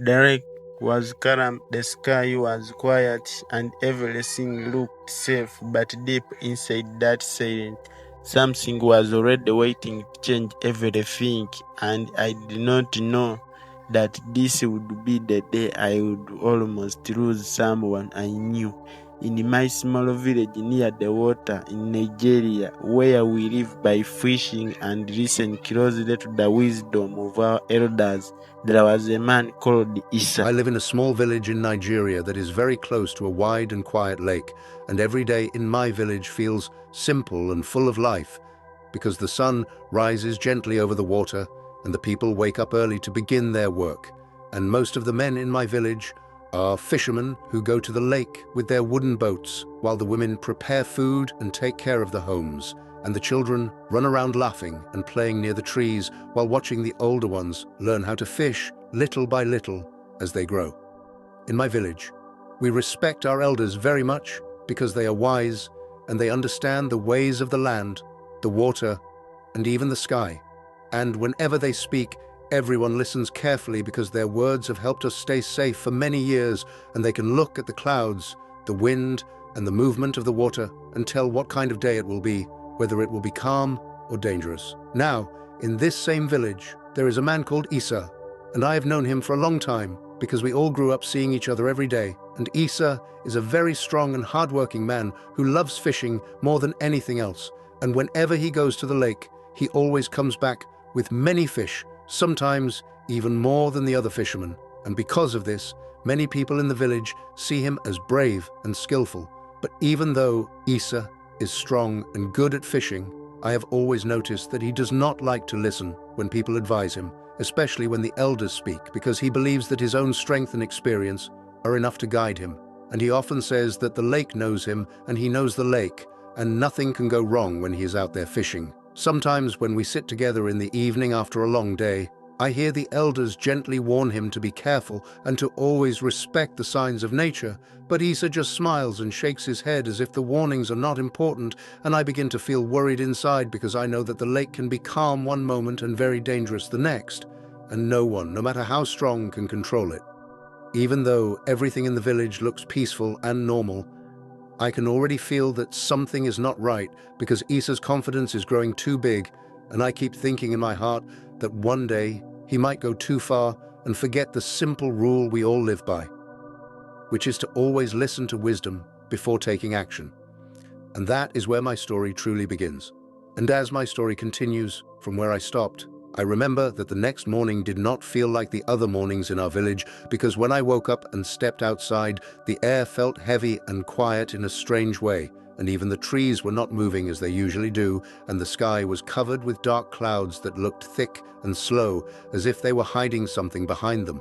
The lake was calm, the sky was quiet, and everything looked safe, but deep inside that silence, something was already waiting to change everything, and I did not know that this would be the day I would almost lose someone I knew. In my small village near the water in Nigeria, where we live by fishing and listen closely to the wisdom of our elders, there was a man called Isa. I live in a small village in Nigeria that is very close to a wide and quiet lake, and every day in my village feels simple and full of life because the sun rises gently over the water and the people wake up early to begin their work. And most of the men in my village are fishermen who go to the lake with their wooden boats, while the women prepare food and take care of the homes, and the children run around laughing and playing near the trees while watching the older ones learn how to fish little by little as they grow. In my village, we respect our elders very much because they are wise and they understand the ways of the land, the water, and even the sky. And whenever they speak, everyone listens carefully because their words have helped us stay safe for many years, and they can look at the clouds, the wind, and the movement of the water and tell what kind of day it will be, whether it will be calm or dangerous. Now, in this same village, there is a man called Isa, and I have known him for a long time because we all grew up seeing each other every day. And Isa is a very strong and hardworking man who loves fishing more than anything else. And whenever he goes to the lake, he always comes back with many fish, sometimes even more than the other fishermen. And because of this, many people in the village see him as brave and skillful. But even though Isa is strong and good at fishing, I have always noticed that he does not like to listen when people advise him, especially when the elders speak, because he believes that his own strength and experience are enough to guide him. And he often says that the lake knows him and he knows the lake, and nothing can go wrong when he is out there fishing. Sometimes when we sit together in the evening after a long day, I hear the elders gently warn him to be careful and to always respect the signs of nature, but Isa just smiles and shakes his head as if the warnings are not important, and I begin to feel worried inside because I know that the lake can be calm one moment and very dangerous the next, and no one, no matter how strong, can control it. Even though everything in the village looks peaceful and normal, I can already feel that something is not right because Isa's confidence is growing too big, and I keep thinking in my heart that one day he might go too far and forget the simple rule we all live by, which is to always listen to wisdom before taking action. And that is where my story truly begins. And as my story continues from where I stopped, I remember that the next morning did not feel like the other mornings in our village, because when I woke up and stepped outside, the air felt heavy and quiet in a strange way, and even the trees were not moving as they usually do, and the sky was covered with dark clouds that looked thick and slow, as if they were hiding something behind them.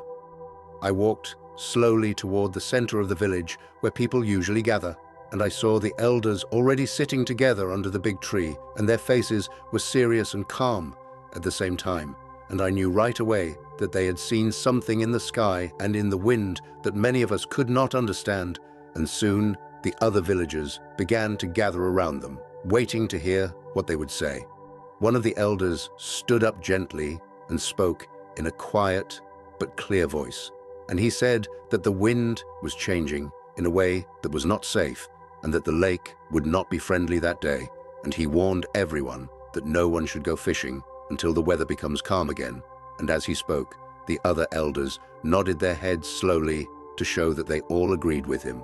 I walked slowly toward the center of the village, where people usually gather, and I saw the elders already sitting together under the big tree, and their faces were serious and calm at the same time, and I knew right away that they had seen something in the sky and in the wind that many of us could not understand, and soon the other villagers began to gather around them, waiting to hear what they would say. One of the elders stood up gently and spoke in a quiet but clear voice, and he said that the wind was changing in a way that was not safe, and that the lake would not be friendly that day, and he warned everyone that no one should go fishing until the weather becomes calm again. And as he spoke, the other elders nodded their heads slowly to show that they all agreed with him.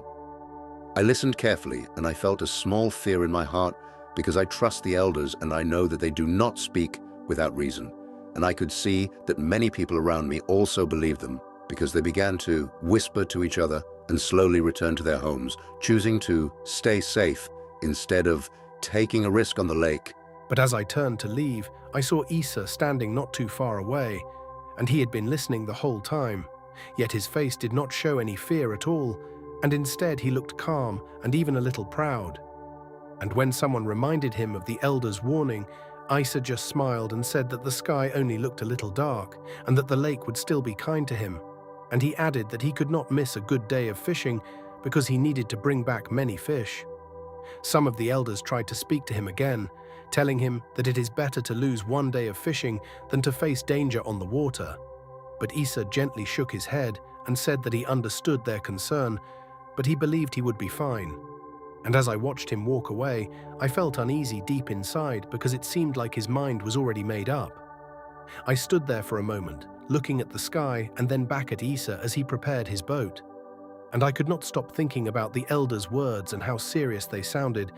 I listened carefully, and I felt a small fear in my heart because I trust the elders and I know that they do not speak without reason. And I could see that many people around me also believed them, because they began to whisper to each other and slowly return to their homes, choosing to stay safe instead of taking a risk on the lake. But as I turned to leave, I saw Isa standing not too far away, and he had been listening the whole time. Yet his face did not show any fear at all, and instead he looked calm and even a little proud. And when someone reminded him of the elder's warning, Isa just smiled and said that the sky only looked a little dark, and that the lake would still be kind to him. And he added that he could not miss a good day of fishing because he needed to bring back many fish. Some of the elders tried to speak to him again, telling him that it is better to lose one day of fishing than to face danger on the water. but Isa gently shook his head and said that he understood their concern, but he believed he would be fine. And as I watched him walk away, I felt uneasy deep inside because it seemed like his mind was already made up. I stood there for a moment, looking at the sky and then back at Isa as he prepared his boat. And I could not stop thinking about the elders' words and how serious they sounded,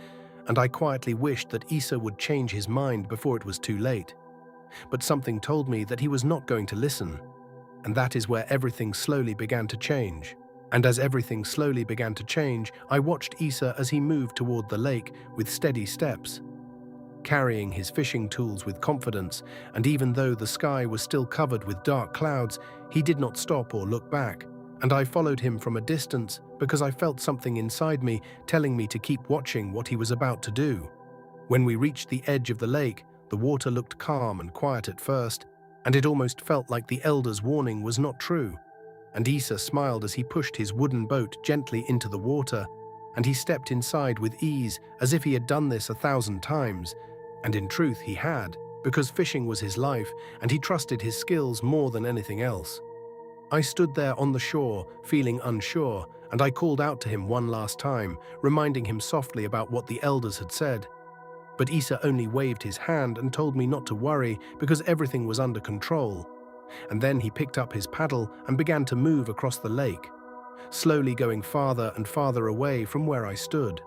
and I quietly wished that Isa would change his mind before it was too late. But something told me that he was not going to listen, and that is where everything slowly began to change. And as everything slowly began to change, I watched Isa as he moved toward the lake with steady steps, carrying his fishing tools with confidence, and even though the sky was still covered with dark clouds, he did not stop or look back, and I followed him from a distance because I felt something inside me telling me to keep watching what he was about to do. When we reached the edge of the lake, the water looked calm and quiet at first, and it almost felt like the elder's warning was not true. And Isa smiled as he pushed his wooden boat gently into the water, and he stepped inside with ease as if he had done this 1,000 times. And in truth he had, because fishing was his life and he trusted his skills more than anything else. I stood there on the shore, feeling unsure, and I called out to him one last time, reminding him softly about what the elders had said. But Isa only waved his hand and told me not to worry because everything was under control. And then he picked up his paddle and began to move across the lake, slowly going farther and farther away from where I stood.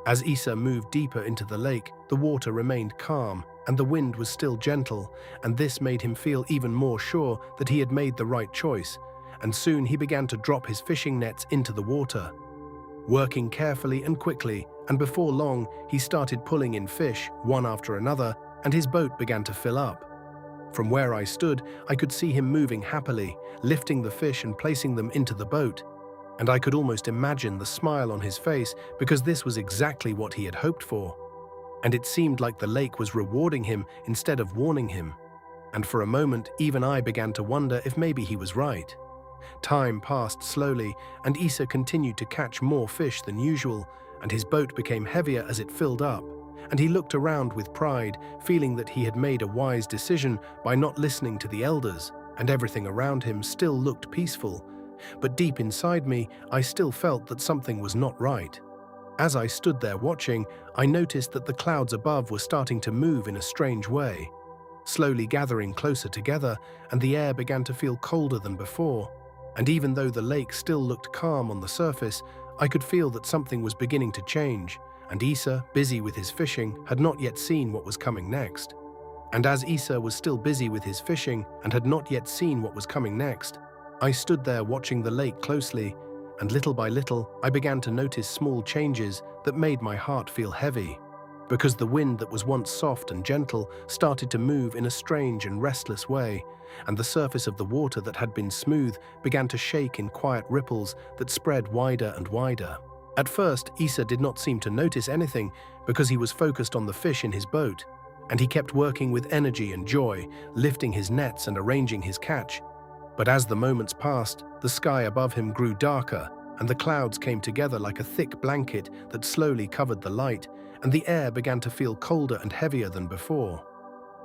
As Isa moved deeper into the lake, the water remained calm and the wind was still gentle, and this made him feel even more sure that he had made the right choice, and soon he began to drop his fishing nets into the water, working carefully and quickly, and before long he started pulling in fish one after another, and his boat began to fill up. From where I stood, I could see him moving happily, lifting the fish and placing them into the boat, and I could almost imagine the smile on his face because this was exactly what he had hoped for. And it seemed like the lake was rewarding him instead of warning him. And for a moment, even I began to wonder if maybe he was right. Time passed slowly, and Isa continued to catch more fish than usual, and his boat became heavier as it filled up. And he looked around with pride, feeling that he had made a wise decision by not listening to the elders, and everything around him still looked peaceful. But deep inside me, I still felt that something was not right. As I stood there watching, I noticed that the clouds above were starting to move in a strange way, slowly gathering closer together, and the air began to feel colder than before. And even though the lake still looked calm on the surface, I could feel that something was beginning to change, and Isa, busy with his fishing, had not yet seen what was coming next. And as Isa was still busy with his fishing and had not yet seen what was coming next, I stood there watching the lake closely, and little by little, I began to notice small changes that made my heart feel heavy, because the wind that was once soft and gentle started to move in a strange and restless way, and the surface of the water that had been smooth began to shake in quiet ripples that spread wider and wider. At first, Isa did not seem to notice anything because he was focused on the fish in his boat, and he kept working with energy and joy, lifting his nets and arranging his catch. But as the moments passed, the sky above him grew darker, and the clouds came together like a thick blanket that slowly covered the light, and the air began to feel colder and heavier than before.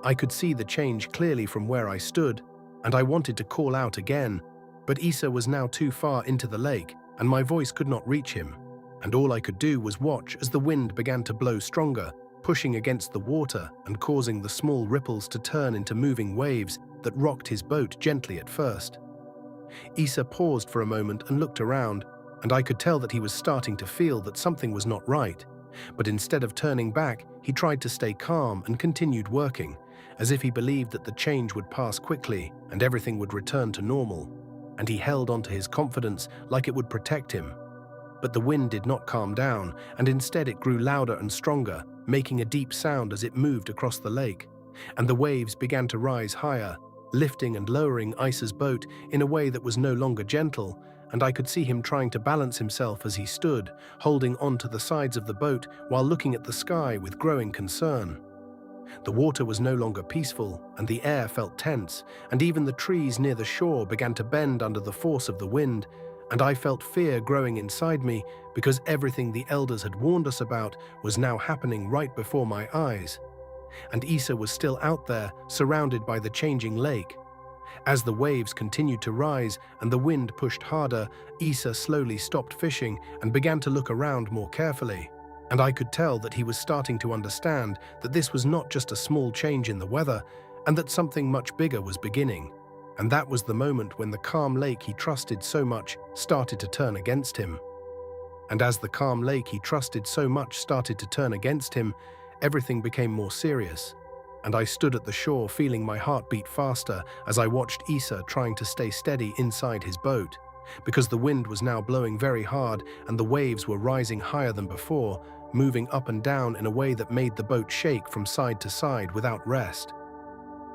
I could see the change clearly from where I stood, and I wanted to call out again, but Isa was now too far into the lake, and my voice could not reach him, and all I could do was watch as the wind began to blow stronger, pushing against the water and causing the small ripples to turn into moving waves that rocked his boat gently at first. Isa paused for a moment and looked around, and I could tell that he was starting to feel that something was not right. But instead of turning back, he tried to stay calm and continued working, as if he believed that the change would pass quickly and everything would return to normal. And he held on to his confidence like it would protect him. But the wind did not calm down, and instead it grew louder and stronger, making a deep sound as it moved across the lake. And the waves began to rise higher, lifting and lowering Isa's boat in a way that was no longer gentle, and I could see him trying to balance himself as he stood, holding on to the sides of the boat while looking at the sky with growing concern. The water was no longer peaceful, and the air felt tense, and even the trees near the shore began to bend under the force of the wind, and I felt fear growing inside me because everything the elders had warned us about was now happening right before my eyes. And Isa was still out there, surrounded by the changing lake. As the waves continued to rise and the wind pushed harder, Isa slowly stopped fishing and began to look around more carefully. And I could tell that he was starting to understand that this was not just a small change in the weather, and that something much bigger was beginning. And that was the moment when the calm lake he trusted so much started to turn against him. And as the calm lake he trusted so much started to turn against him, everything became more serious. And I stood at the shore feeling my heart beat faster as I watched Isa trying to stay steady inside his boat. Because the wind was now blowing very hard and the waves were rising higher than before, moving up and down in a way that made the boat shake from side to side without rest.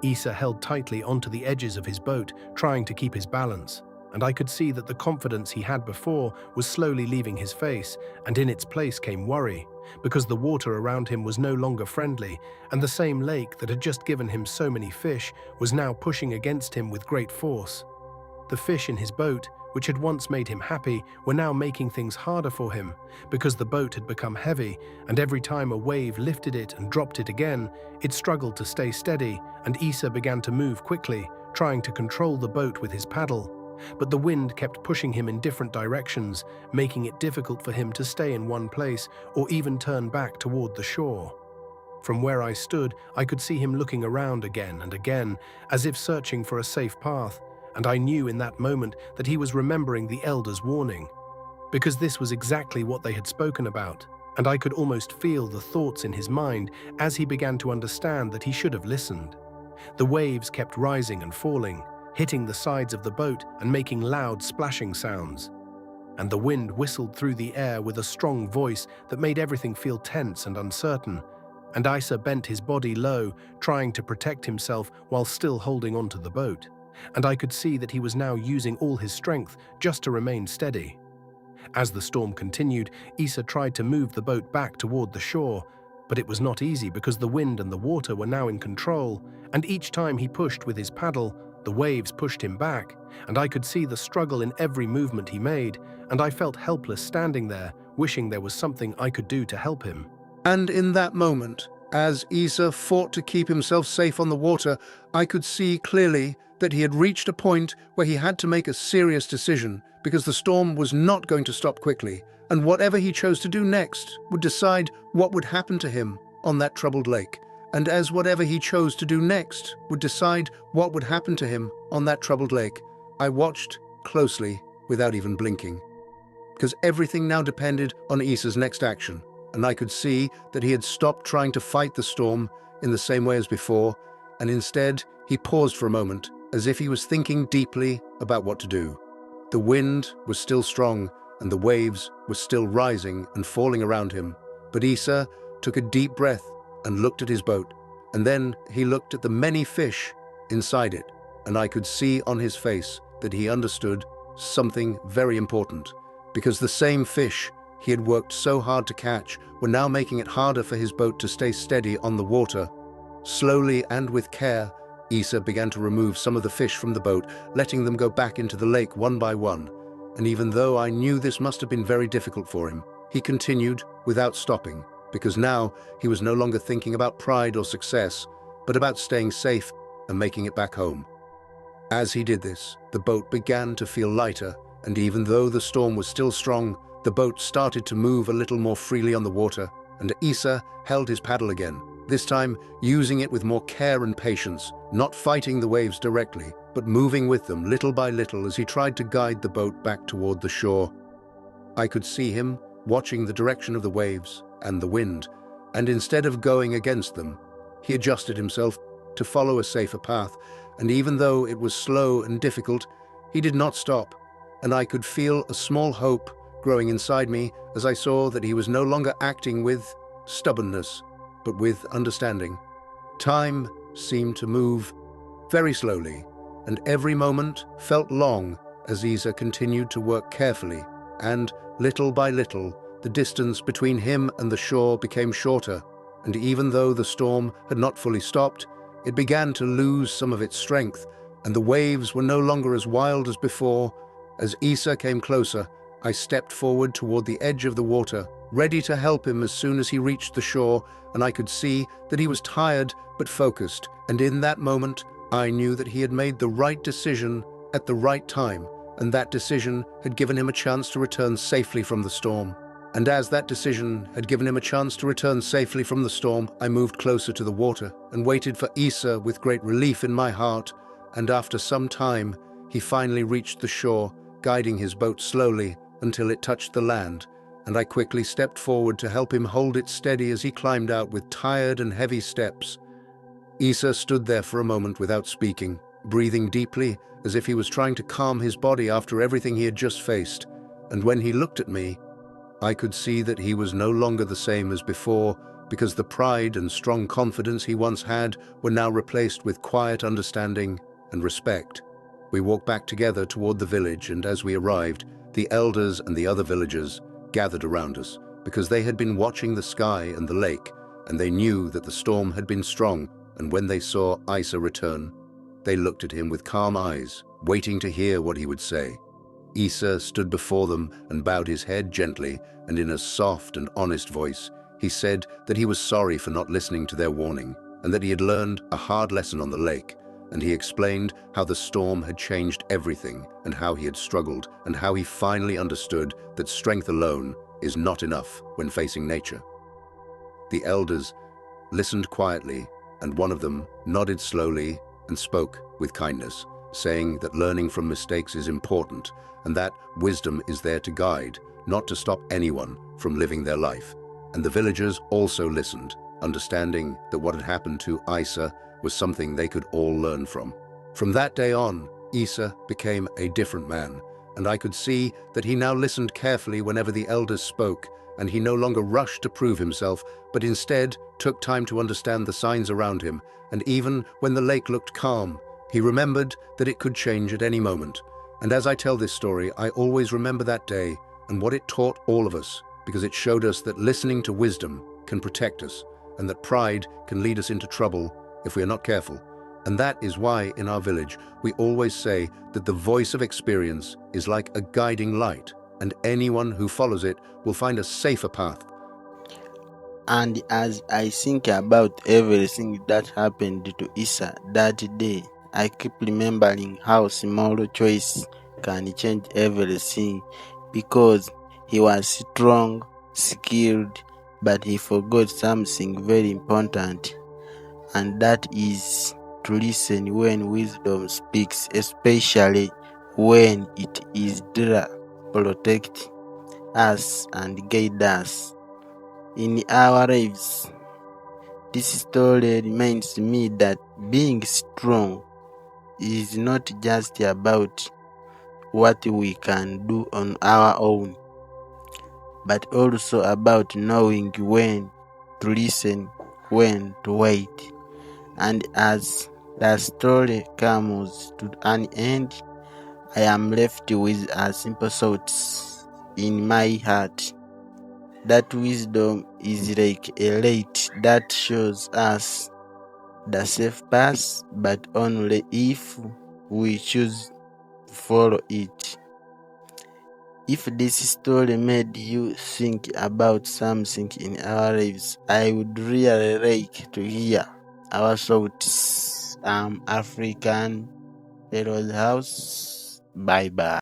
Isa held tightly onto the edges of his boat, trying to keep his balance, and I could see that the confidence he had before was slowly leaving his face, and in its place came worry, because the water around him was no longer friendly, and the same lake that had just given him so many fish was now pushing against him with great force. The fish in his boat, which had once made him happy, were now making things harder for him, because the boat had become heavy, and every time a wave lifted it and dropped it again, it struggled to stay steady, and Isa began to move quickly, trying to control the boat with his paddle. But the wind kept pushing him in different directions, making it difficult for him to stay in one place or even turn back toward the shore. From where I stood, I could see him looking around again and again, as if searching for a safe path, and I knew in that moment that he was remembering the elders' warning, because this was exactly what they had spoken about, and I could almost feel the thoughts in his mind as he began to understand that he should have listened. The waves kept rising and falling, hitting the sides of the boat and making loud splashing sounds. And the wind whistled through the air with a strong voice that made everything feel tense and uncertain, and Isa bent his body low, trying to protect himself while still holding onto the boat. And I could see that he was now using all his strength just to remain steady. As the storm continued, Isa tried to move the boat back toward the shore, but it was not easy because the wind and the water were now in control, and each time he pushed with his paddle, the waves pushed him back, and I could see the struggle in every movement he made, and I felt helpless standing there, wishing there was something I could do to help him. And in that moment, as Isa fought to keep himself safe on the water, I could see clearly that he had reached a point where he had to make a serious decision, because the storm was not going to stop quickly, and whatever he chose to do next would decide what would happen to him on that troubled lake. And as whatever he chose to do next would decide what would happen to him on that troubled lake, I watched closely without even blinking, because everything now depended on Isa's next action, and I could see that he had stopped trying to fight the storm in the same way as before, and instead he paused for a moment, as if he was thinking deeply about what to do. The wind was still strong, and the waves were still rising and falling around him, but Isa took a deep breath and looked at his boat, and then he looked at the many fish inside it, and I could see on his face that he understood something very important, because the same fish he had worked so hard to catch were now making it harder for his boat to stay steady on the water. Slowly and with care, Isa began to remove some of the fish from the boat, letting them go back into the lake one by one, and even though I knew this must have been very difficult for him, he continued without stopping, because now he was no longer thinking about pride or success, but about staying safe and making it back home. As he did this, the boat began to feel lighter, and even though the storm was still strong, the boat started to move a little more freely on the water, and Isa held his paddle again, this time using it with more care and patience, not fighting the waves directly, but moving with them little by little as he tried to guide the boat back toward the shore. I could see him watching the direction of the waves and the wind, and instead of going against them, he adjusted himself to follow a safer path, and even though it was slow and difficult, he did not stop, and I could feel a small hope growing inside me as I saw that he was no longer acting with stubbornness, but with understanding. Time seemed to move very slowly, and every moment felt long as Isa continued to work carefully, and little by little, the distance between him and the shore became shorter, and even though the storm had not fully stopped, it began to lose some of its strength, and the waves were no longer as wild as before. As Isa came closer, I stepped forward toward the edge of the water, ready to help him as soon as he reached the shore, and I could see that he was tired but focused, and in that moment, I knew that he had made the right decision at the right time, and that decision had given him a chance to return safely from the storm. And as that decision had given him a chance to return safely from the storm, I moved closer to the water and waited for Isa with great relief in my heart, and after some time, he finally reached the shore, guiding his boat slowly until it touched the land, and I quickly stepped forward to help him hold it steady as he climbed out with tired and heavy steps. Isa stood there for a moment without speaking, breathing deeply as if he was trying to calm his body after everything he had just faced, and when he looked at me, I could see that he was no longer the same as before, because the pride and strong confidence he once had were now replaced with quiet understanding and respect. We walked back together toward the village, and as we arrived, the elders and the other villagers gathered around us, because they had been watching the sky and the lake, and they knew that the storm had been strong, and when they saw Isa return, they looked at him with calm eyes, waiting to hear what he would say. Isa stood before them and bowed his head gently, and in a soft and honest voice, he said that he was sorry for not listening to their warning, and that he had learned a hard lesson on the lake, and he explained how the storm had changed everything, and how he had struggled, and how he finally understood that strength alone is not enough when facing nature. The elders listened quietly, and one of them nodded slowly and spoke with kindness, saying that learning from mistakes is important, and that wisdom is there to guide, not to stop anyone from living their life. And the villagers also listened, understanding that what had happened to Isa was something they could all learn from. From that day on, Isa became a different man, and I could see that he now listened carefully whenever the elders spoke, and he no longer rushed to prove himself, but instead took time to understand the signs around him, and even when the lake looked calm, he remembered that it could change at any moment. And as I tell this story, I always remember that day and what it taught all of us, because it showed us that listening to wisdom can protect us, and that pride can lead us into trouble if we are not careful. And that is why in our village we always say that the voice of experience is like a guiding light, and anyone who follows it will find a safer path. And as I think about everything that happened to Isa that day, I keep remembering how small choice can change everything, because he was strong, skilled, but he forgot something very important, and that is to listen when wisdom speaks, especially when it is there to protect us and guide us in our lives. This story reminds me that being strong is not just about what we can do on our own, but also about knowing when to listen, when to wait. And as the story comes to an end, I am left with a simple thought in my heart, that wisdom is like a light that shows us the safe path, but only if we choose to follow it. If this story made you think about something in our lives, I would really like to hear our thoughts. African Heroes House. Bye bye.